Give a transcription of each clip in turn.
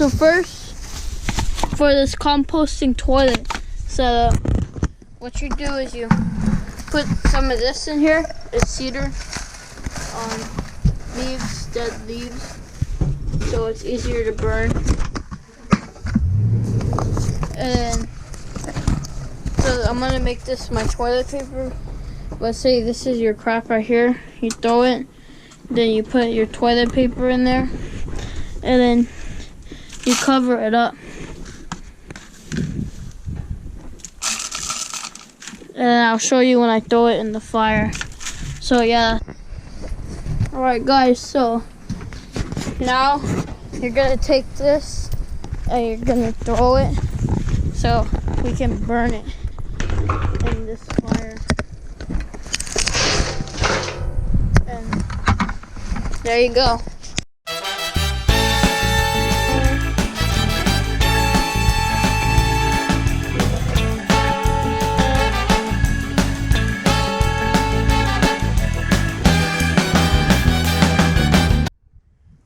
So first, for this composting toilet setup, what you do is you put some of this in here. It's cedar leaves, dead leaves, so it's easier to burn. And so I'm gonna make this my toilet paper. Let's say this is your crap right here. You throw it, then you put your toilet paper in there, and then you cover it up. And I'll show you when I throw it in the fire. So yeah. Alright guys, so now you're gonna take this and you're gonna throw it so we can burn it in this fire. And there you go.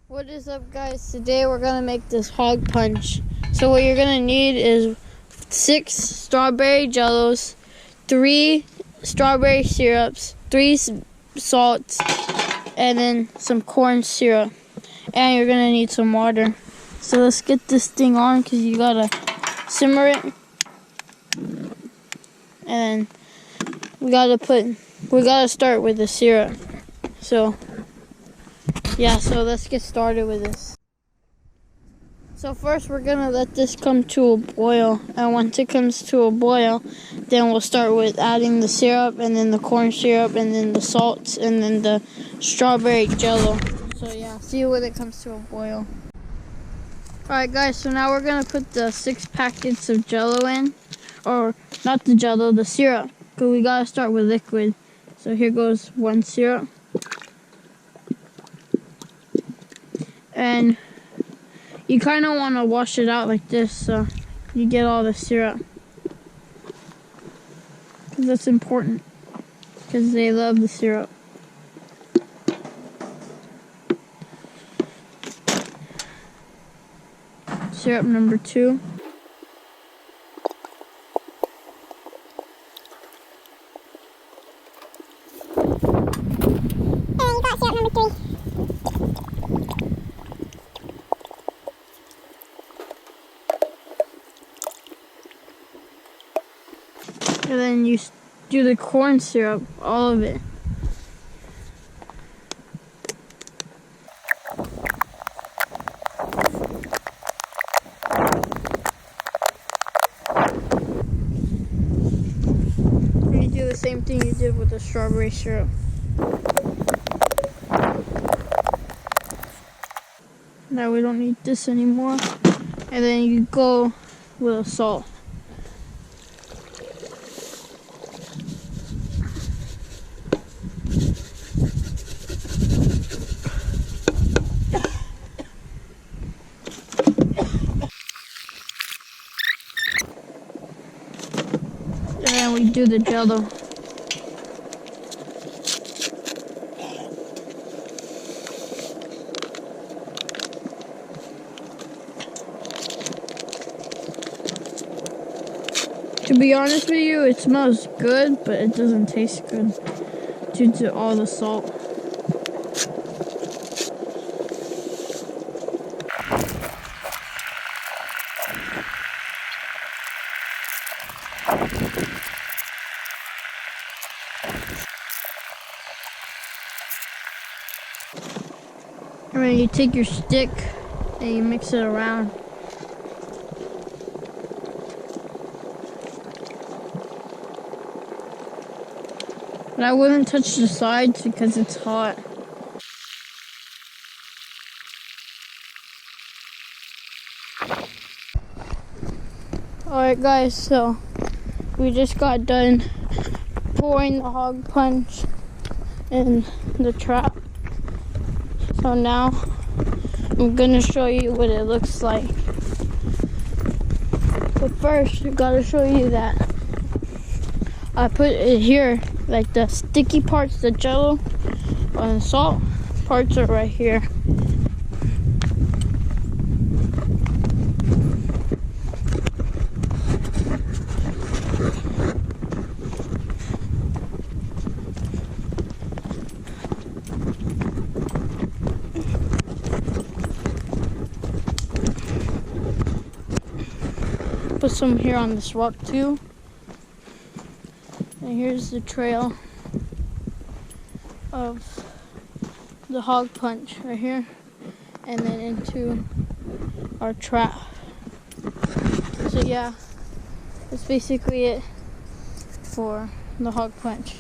What is up guys? Today we're gonna make this hog punch. So what you're gonna need is 6 strawberry jellos, 3 strawberry syrups, 3 salts, and then some corn syrup. And you're gonna need some water. So let's get this thing on because you gotta simmer it. And we gotta start with the syrup. So yeah, so let's get started with this. So first we're gonna let this come to a boil, and once it comes to a boil, then we'll start with adding the syrup, and then the corn syrup, and then the salts, and then the strawberry jello. So yeah, see you when it comes to a boil. Alright guys, so now we're gonna put the 6 packets of jello in, or not the jello, the syrup, because we gotta start with liquid. So here goes 1 syrup. And you kind of want to wash it out like this so you get all the syrup. Because that's important. Because they love the syrup. Syrup number 2. And you got syrup number 3. And then you do the corn syrup, all of it. And you do the same thing you did with the strawberry syrup. Now we don't need this anymore. And then you go with the salt. And then we do the jello. To be honest with you, it smells good, but it doesn't taste good due to all the salt. And then you take your stick and you mix it around. But I wouldn't touch the sides because it's hot. Alright guys, so we just got done pouring the hog punch in the trap. So now I'm gonna show you what it looks like. But first, I gotta show you that I put it here, like the sticky parts, the jello and the salt parts are right here. put some here on this rock too. And here's the trail of the hog punch right here, and then into our trap. So yeah, that's basically it for the hog punch.